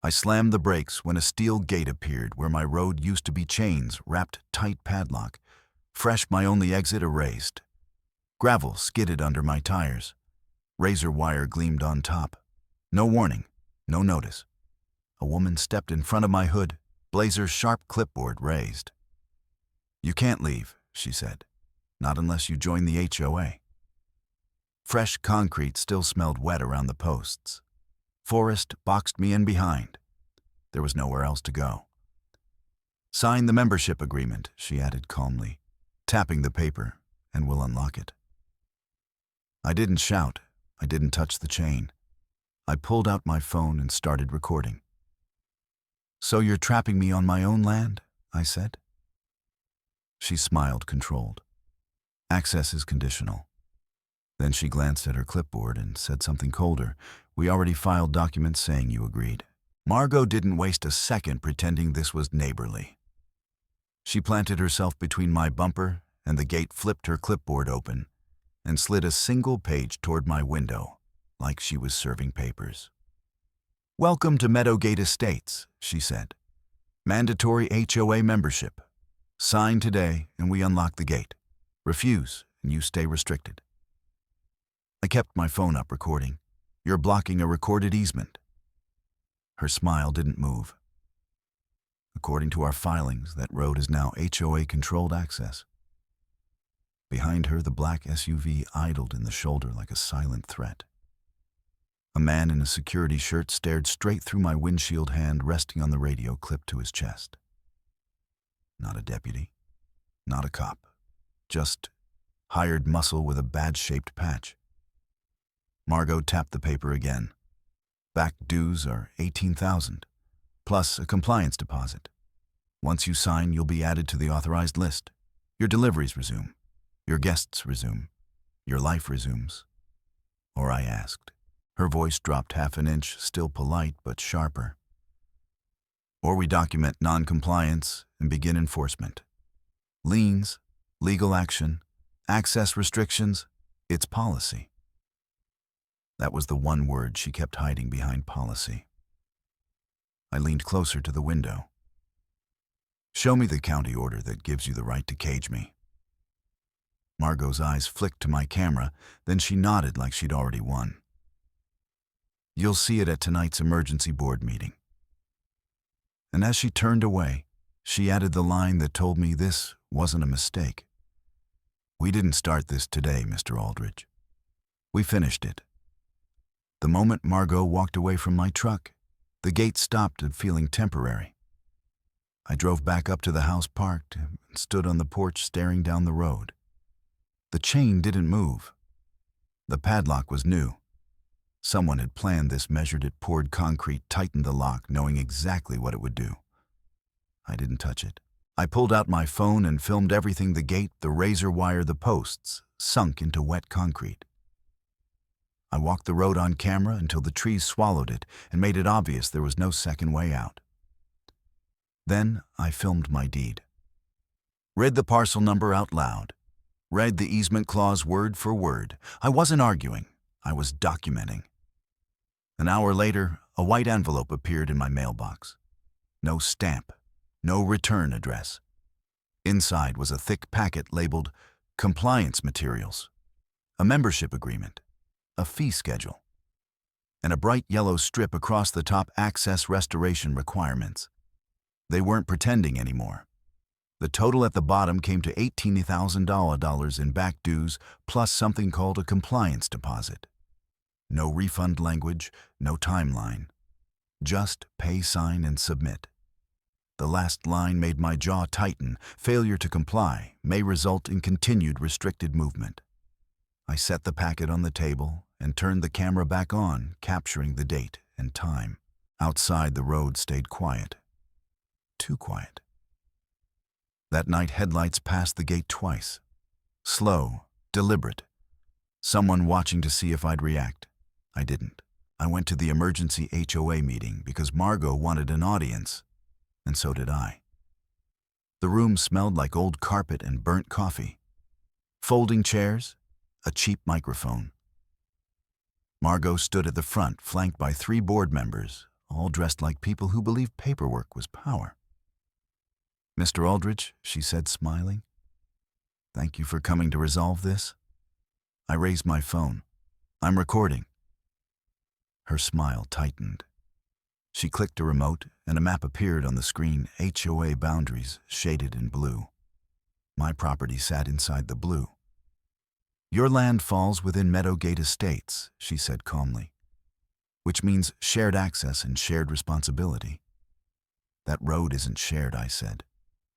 I slammed the brakes when a steel gate appeared where my road used to be chains, wrapped tight padlock. Fresh, my only exit erased. Gravel skidded under my tires. Razor wire gleamed on top. No warning, no notice. A woman stepped in front of my hood, blazer's sharp clipboard raised. "You can't leave," she said. "Not unless you join the HOA." Fresh concrete still smelled wet around the posts. Forest boxed me in behind. There was nowhere else to go. "Sign the membership agreement," she added calmly, tapping the paper, "and we'll unlock it." I didn't shout. I didn't touch the chain. I pulled out my phone and started recording. "So you're trapping me on my own land?" I said. She smiled, controlled. "Access is conditional." Then she glanced at her clipboard and said something colder. "We already filed documents saying you agreed." Margot didn't waste a second pretending this was neighborly. She planted herself between my bumper and the gate, flipped her clipboard open, and slid a single page toward my window, like she was serving papers. "Welcome to Meadowgate Estates," she said. "Mandatory HOA membership. Sign today and we unlock the gate. Refuse and you stay restricted." I kept my phone up recording. "You're blocking a recorded easement." Her smile didn't move. According to our filings, that road is now HOA-controlled access. Behind her, the black SUV idled in the shoulder like a silent threat. A man in a security shirt stared straight through my windshield, hand resting on the radio clipped to his chest. Not a deputy, not a cop, just hired muscle with a bad-shaped patch. Margot tapped the paper again. "Back dues are $18,000, plus a compliance deposit. Once you sign, you'll be added to the authorized list. Your deliveries resume. Your guests resume. Your life resumes." Or I asked. Her voice dropped half an inch, still polite but sharper. "Or we document non-compliance and begin enforcement. Liens, legal action, access restrictions, it's policy." That was the one word she kept hiding behind policy. I leaned closer to the window. "Show me the county order that gives you the right to cage me." Margot's eyes flicked to my camera, then she nodded like she'd already won. "You'll see it at tonight's emergency board meeting." And as she turned away, she added the line that told me this wasn't a mistake. "We didn't start this today, Mr. Aldridge. We finished it." The moment Margot walked away from my truck, the gate stopped at feeling temporary. I drove back up to the house, parked, and stood on the porch staring down the road. The chain didn't move. The padlock was new. Someone had planned this, measured it, poured concrete, tightened the lock, knowing exactly what it would do. I didn't touch it. I pulled out my phone and filmed everything: the gate, the razor wire, the posts, sunk into wet concrete. I walked the road on camera until the trees swallowed it and made it obvious there was no second way out. Then I filmed my deed. Read the parcel number out loud. Read the easement clause word for word. I wasn't arguing. I was documenting. An hour later, a white envelope appeared in my mailbox. No stamp, no return address. Inside was a thick packet labeled "Compliance Materials," a membership agreement, a fee schedule, and a bright yellow strip across the top: "Access Restoration Requirements." They weren't pretending anymore. The total at the bottom came to $18,000 in back dues, plus something called a compliance deposit. No refund language, no timeline. Just pay, sign, and submit. The last line made my jaw tighten. Failure to comply may result in continued restricted movement. I set the packet on the table and turned the camera back on, capturing the date and time. Outside, the road stayed quiet. Too quiet. That night, headlights passed the gate twice. Slow, deliberate. Someone watching to see if I'd react. I didn't. I went to the emergency HOA meeting because Margot wanted an audience, and so did I. The room smelled like old carpet and burnt coffee. Folding chairs, a cheap microphone. Margot stood at the front, flanked by 3 board members, all dressed like people who believed paperwork was power. "Mr. Aldrich," she said, smiling, "thank you for coming to resolve this." I raised my phone. "I'm recording." Her smile tightened. She clicked a remote, and a map appeared on the screen, HOA boundaries shaded in blue. My property sat inside the blue. "Your land falls within Meadowgate Estates," she said calmly, "which means shared access and shared responsibility." "That road isn't shared," I said.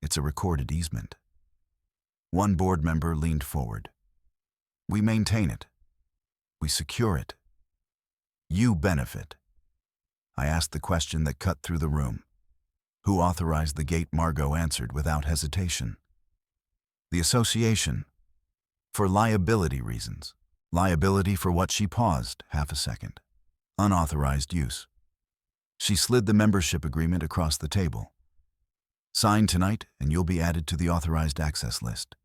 "It's a recorded easement." One board member leaned forward. "We maintain it. We secure it. You benefit." I asked the question that cut through the room. "Who authorized the gate?" Margot answered without hesitation. "The association. For liability reasons." Liability for what? She paused half a second. "Unauthorized use." She slid the membership agreement across the table. "Sign tonight and you'll be added to the authorized access list.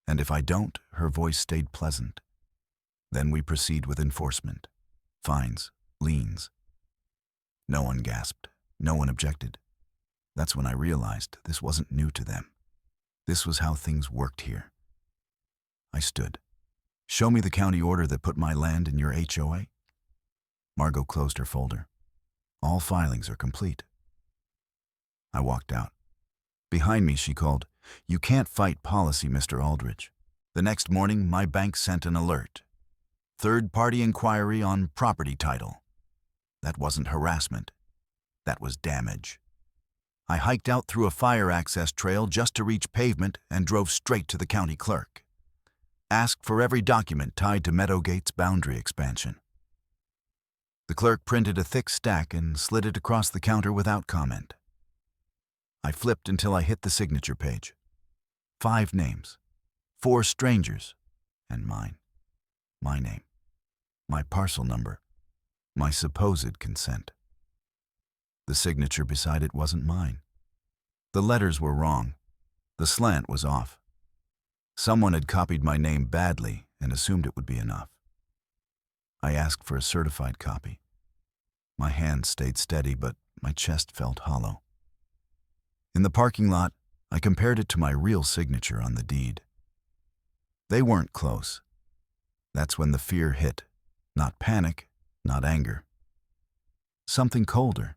And if I don't," her voice stayed pleasant, "then we proceed with enforcement. Fines, liens." No one gasped. No one objected. That's when I realized this wasn't new to them. This was how things worked here. I stood. "Show me the county order that put my land in your HOA." Margot closed her folder. "All filings are complete." I walked out. Behind me, she called, "You can't fight policy, Mr. Aldrich." The next morning, my bank sent an alert. Third-party inquiry on property title. That wasn't harassment. That was damage. I hiked out through a fire access trail just to reach pavement and drove straight to the county clerk. Asked for every document tied to Meadowgate's boundary expansion. The clerk printed a thick stack and slid it across the counter without comment. I flipped until I hit the signature page. 5 names, 4 strangers, and mine. My name, my parcel number, my supposed consent. The signature beside it wasn't mine. The letters were wrong. The slant was off. Someone had copied my name badly and assumed it would be enough. I asked for a certified copy. My hand stayed steady, but my chest felt hollow. In the parking lot, I compared it to my real signature on the deed. They weren't close. That's when the fear hit. Not panic, not anger. Something colder.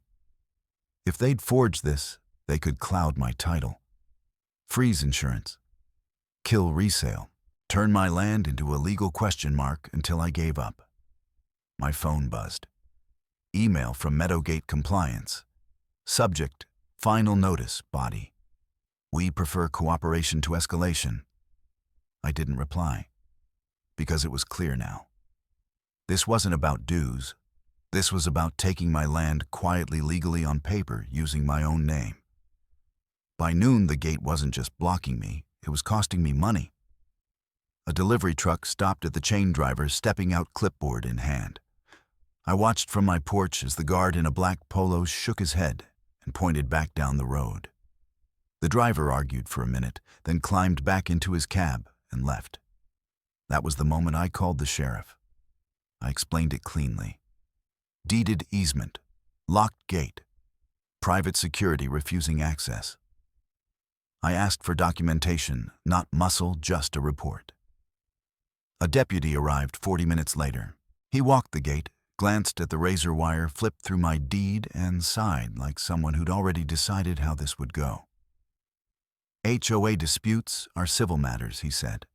If they'd forged this, they could cloud my title, freeze insurance, kill resale, turn my land into a legal question mark until I gave up. My phone buzzed. Email from Meadowgate Compliance. Subject, final notice, body. We prefer cooperation to escalation. I didn't reply, because it was clear now. This wasn't about dues. This was about taking my land quietly, legally on paper, using my own name. By noon, the gate wasn't just blocking me, it was costing me money. A delivery truck stopped at the chain driver, stepping out clipboard in hand. I watched from my porch as the guard in a black polo shook his head and pointed back down the road. The driver argued for a minute, then climbed back into his cab and left. That was the moment I called the sheriff. I explained it cleanly. Deeded easement, locked gate, private security refusing access. I asked for documentation, not muscle, just a report. A deputy arrived 40 minutes later. He walked the gate, glanced at the razor wire, flipped through my deed, and sighed like someone who'd already decided how this would go. HOA disputes are civil matters, he said.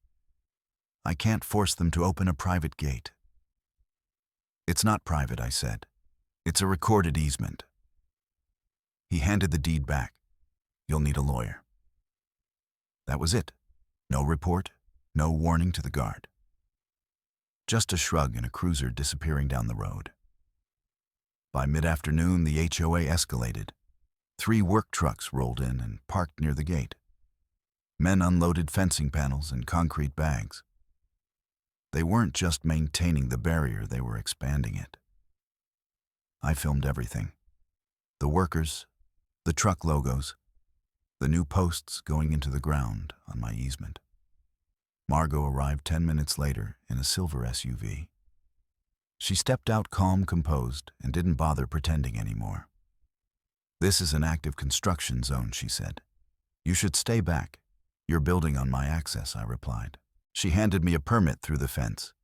I can't force them to open a private gate. It's not private, I said. It's a recorded easement. He handed the deed back. You'll need a lawyer. That was it. No report, no warning to the guard. Just a shrug and a cruiser disappearing down the road. By mid-afternoon, the HOA escalated. 3 work trucks rolled in and parked near the gate. Men unloaded fencing panels and concrete bags. They weren't just maintaining the barrier, they were expanding it. I filmed everything. The workers, the truck logos, the new posts going into the ground on my easement. Margot arrived 10 minutes later in a silver SUV. She stepped out calm, composed, and didn't bother pretending anymore. "This is an active construction zone," she said. "You should stay back. You're building on my access," I replied. She handed me a permit through the fence.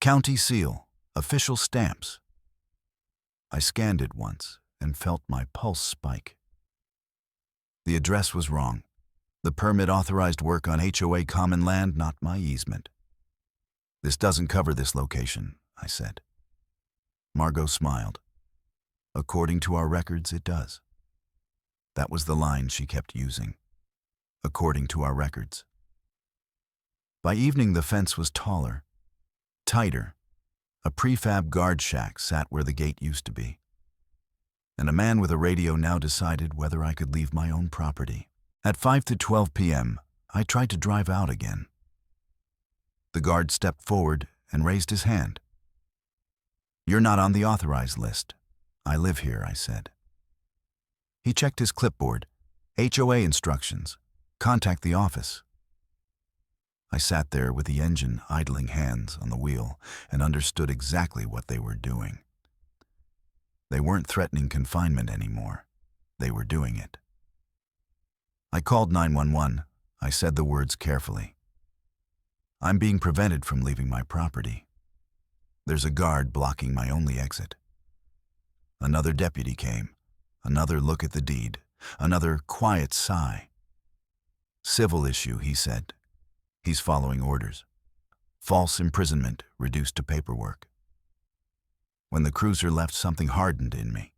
County seal, official stamps. I scanned it once and felt my pulse spike. The address was wrong. The permit authorized work on HOA common land, not my easement. "This doesn't cover this location," I said. Margot smiled. "According to our records, it does." That was the line she kept using. According to our records. By evening, the fence was taller, tighter. A prefab guard shack sat where the gate used to be. And a man with a radio now decided whether I could leave my own property. At 5 to 12 p.m., I tried to drive out again. The guard stepped forward and raised his hand. "You're not on the authorized list. I live here," I said. He checked his clipboard. "HOA instructions. Contact the office." I sat there with the engine idling, hands on the wheel, and understood exactly what they were doing. They weren't threatening confinement anymore. They were doing it. I called 911. I said the words carefully. "I'm being prevented from leaving my property. There's a guard blocking my only exit." Another deputy came. Another look at the deed. Another quiet sigh. "Civil issue," he said. "He's following orders. False imprisonment reduced to paperwork." When the cruiser left, something hardened in me.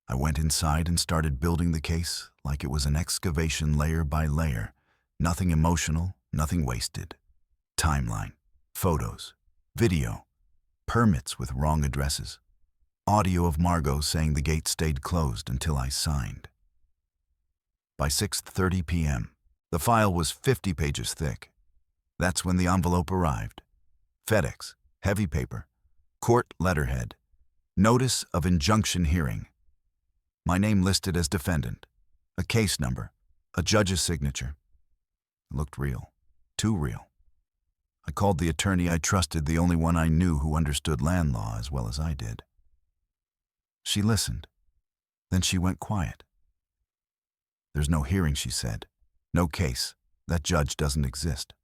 I went inside and started building the case like it was an excavation, layer by layer. Nothing emotional, nothing wasted. Timeline, photos, video, permits with wrong addresses, audio of Margot saying the gate stayed closed until I signed. By 6:30 p.m., the file was 50 pages thick. That's when the envelope arrived. FedEx, heavy paper, court letterhead, notice of injunction hearing. My name listed as defendant, a case number, a judge's signature. It looked real, too real. I called the attorney I trusted, the only one I knew who understood land law as well as I did. She listened. Then she went quiet. "There's no hearing," she said. "No case. That judge doesn't exist."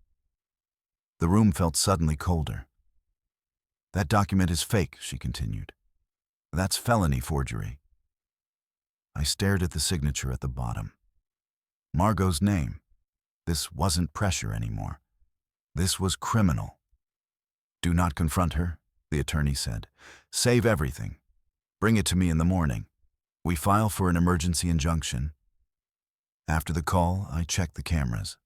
The room felt suddenly colder. "That document is fake," she continued. "That's felony forgery." I stared at the signature at the bottom. Margot's name. This wasn't pressure anymore. This was criminal. "Do not confront her," the attorney said. "Save everything. Bring it to me in the morning. We file for an emergency injunction." After the call, I checked the cameras.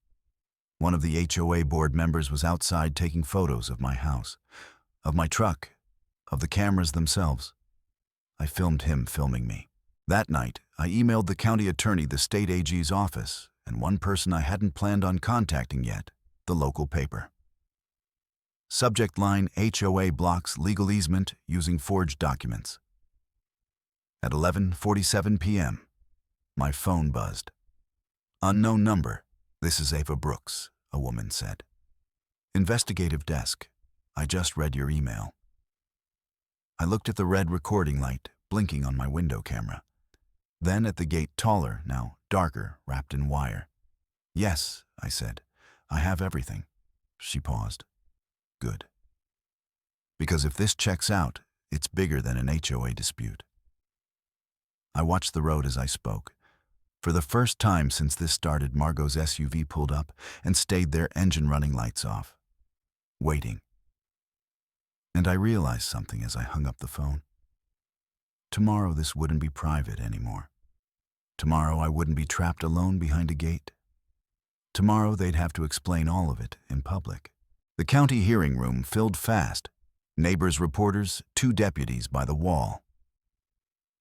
One of the HOA board members was outside taking photos of my house, of my truck, of the cameras themselves. I filmed him filming me. That night, I emailed the county attorney, the state AG's office, and one person I hadn't planned on contacting yet, the local paper. Subject line: HOA blocks legal easement using forged documents. At 11:47 p.m., my phone buzzed. "Unknown number. This is Ava Brooks," a woman said. "Investigative desk. I just read your email." I looked at the red recording light blinking on my window camera. Then at the gate, taller, now darker, wrapped in wire. "Yes," I said. "I have everything." She paused. "Good. Because if this checks out, it's bigger than an HOA dispute." I watched the road as I spoke. For the first time since this started, Margot's SUV pulled up and stayed there, engine running, lights off. Waiting. And I realized something as I hung up the phone. Tomorrow this wouldn't be private anymore. Tomorrow I wouldn't be trapped alone behind a gate. Tomorrow they'd have to explain all of it in public. The county hearing room filled fast. Neighbors, reporters, 2 deputies by the wall.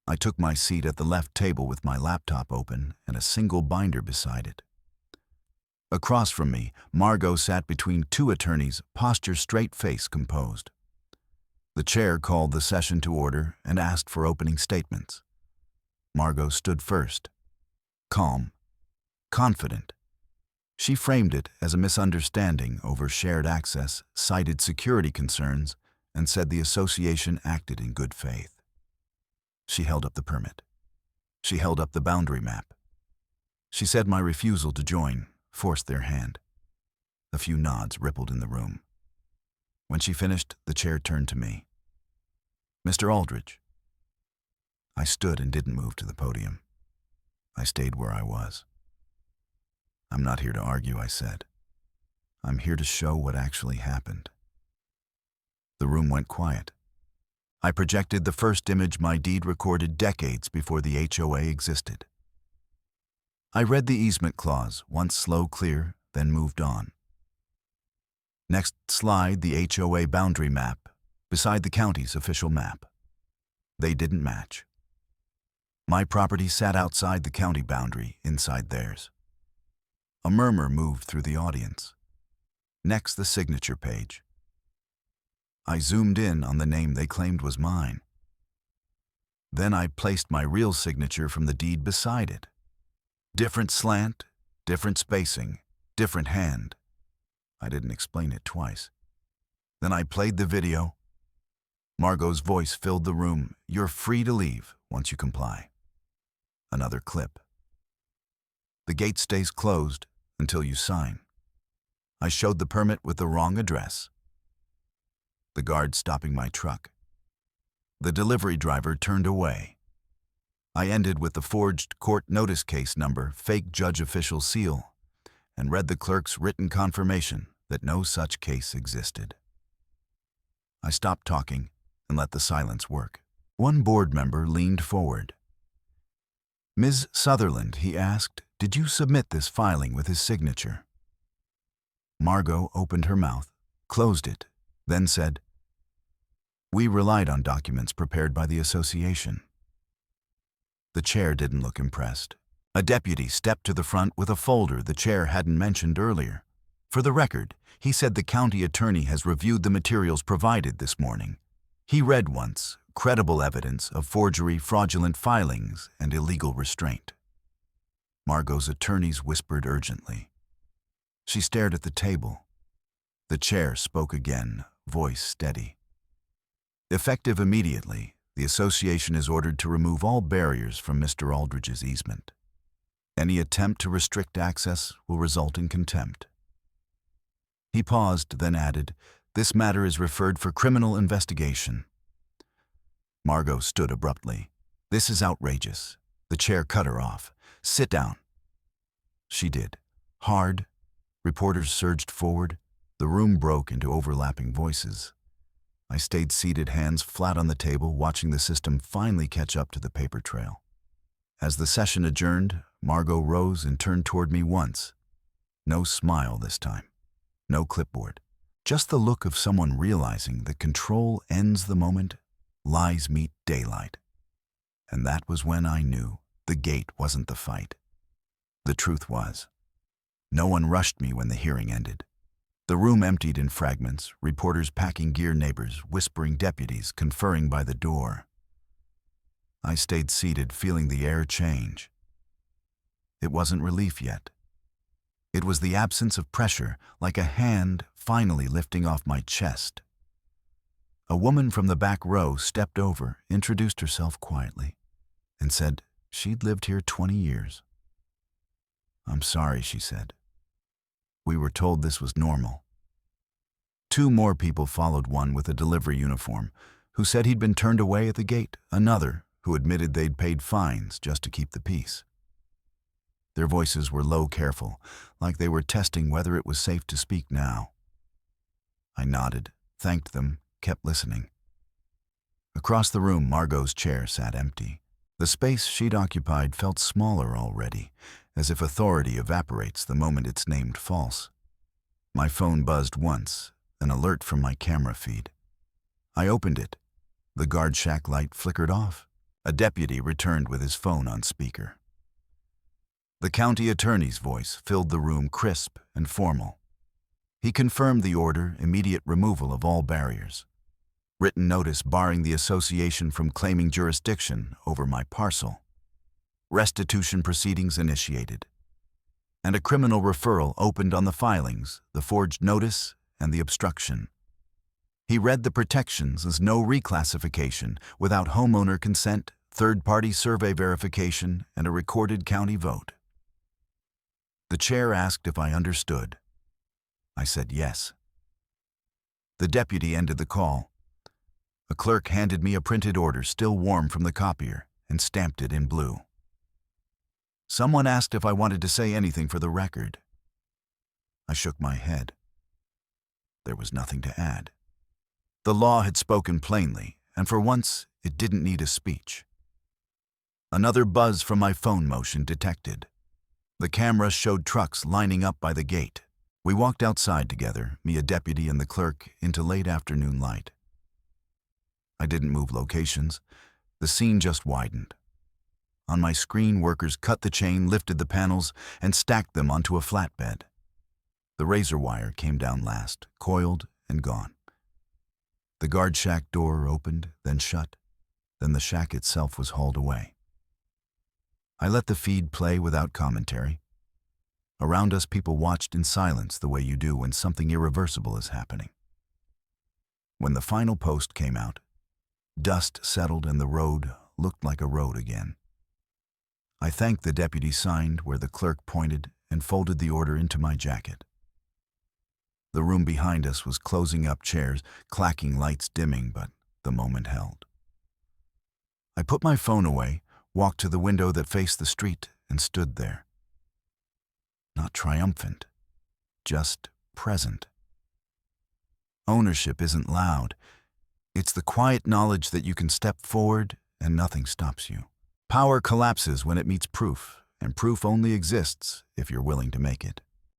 I took my seat at the left table with my laptop open and a single binder beside it. Across from me, Margot sat between 2 attorneys, posture straight, face composed. The chair called the session to order and asked for opening statements. Margot stood first. Calm. Confident. She framed it as a misunderstanding over shared access, cited security concerns, and said the association acted in good faith. She held up the permit. She held up the boundary map. She said my refusal to join forced their hand. A few nods rippled in the room. When she finished, the chair turned to me. "Mr. Aldridge." I stood and didn't move to the podium. I stayed where I was. "I'm not here to argue," I said. "I'm here to show what actually happened." The room went quiet. I projected the first image my deed recorded decades before the HOA existed. I read the easement clause, once slow, clear, then moved on. Next slide, the HOA boundary map, beside the county's official map. They didn't match. My property sat outside the county boundary, inside theirs. A murmur moved through the audience. Next, the signature page. I zoomed in on the name they claimed was mine. Then I placed my real signature from the deed beside it. Different slant, different spacing, different hand. I didn't explain it twice. Then I played the video. Margot's voice filled the room. "You're free to leave once you comply." Another clip. "The gate stays closed until you sign." I showed the permit with the wrong address. The guard stopping my truck. The delivery driver turned away. I ended with the forged court notice case number, fake judge official seal, and read the clerk's written confirmation that no such case existed. I stopped talking and let the silence work. One board member leaned forward. "Ms. Sutherland," he asked, "did you submit this filing with his signature?" Margot opened her mouth, closed it, then said, "We relied on documents prepared by the association." The chair didn't look impressed. A deputy stepped to the front with a folder the chair hadn't mentioned earlier. "For the record," he said, "the county attorney has reviewed the materials provided this morning. He read once credible evidence of forgery, fraudulent filings, and illegal restraint." Margot's attorneys whispered urgently. She stared at the table. The chair spoke again, voice steady. "Effective immediately, the association is ordered to remove all barriers from Mr. Aldridge's easement. Any attempt to restrict access will result in contempt." He paused, then added, "This matter is referred for criminal investigation." Margot stood abruptly. "This is outrageous." The chair cut her off. "Sit down." She did. Hard. Reporters surged forward. The room broke into overlapping voices. I stayed seated, hands flat on the table, watching the system finally catch up to the paper trail. As the session adjourned, Margot rose and turned toward me once. No smile this time. No clipboard. Just the look of someone realizing that control ends the moment lies meet daylight. And that was when I knew the gate wasn't the fight. The truth was, no one rushed me when the hearing ended. The room emptied in fragments, reporters packing gear, neighbors whispering, deputies conferring by the door. I stayed seated, feeling the air change. It wasn't relief yet. It was the absence of pressure, like a hand finally lifting off my chest. A woman from the back row stepped over, introduced herself quietly, and said she'd lived here 20 years. "I'm sorry," she said. "We were told this was normal." Two more people followed, one with a delivery uniform, who said he'd been turned away at the gate, another who admitted they'd paid fines just to keep the peace. Their voices were low, careful, like they were testing whether it was safe to speak now. I nodded, thanked them, kept listening. Across the room, Margot's chair sat empty. The space she'd occupied felt smaller already, as if authority evaporates the moment it's named false. My phone buzzed once, an alert from my camera feed. I opened it. The guard shack light flickered off. A deputy returned with his phone on speaker. The county attorney's voice filled the room, crisp and formal. He confirmed the order, immediate removal of all barriers. Written notice barring the association from claiming jurisdiction over my parcel. Restitution proceedings initiated. And a criminal referral opened on the filings, the forged notice, and the obstruction. He read the protections as no reclassification without homeowner consent, third-party survey verification, and a recorded county vote. The chair asked if I understood. I said yes. The deputy ended the call. A clerk handed me a printed order still warm from the copier and stamped it in blue. Someone asked if I wanted to say anything for the record. I shook my head. There was nothing to add. The law had spoken plainly, and for once, it didn't need a speech. Another buzz from my phone motion detected. The camera showed trucks lining up by the gate. We walked outside together, me, a deputy, and the clerk, into late afternoon light. I didn't move locations. The scene just widened. On my screen, workers cut the chain, lifted the panels, and stacked them onto a flatbed. The razor wire came down last, coiled and gone. The guard shack door opened, then shut. Then the shack itself was hauled away. I let the feed play without commentary. Around us, people watched in silence the way you do when something irreversible is happening. When the final post came out, dust settled and the road looked like a road again. I thanked the deputy, signed where the clerk pointed, and folded the order into my jacket. The room behind us was closing up, chairs clacking, lights dimming, but the moment held. I put my phone away, walked to the window that faced the street, and stood there. Not triumphant, just present. Ownership isn't loud. It's the quiet knowledge that you can step forward and nothing stops you. Power collapses when it meets proof, and proof only exists if you're willing to make it.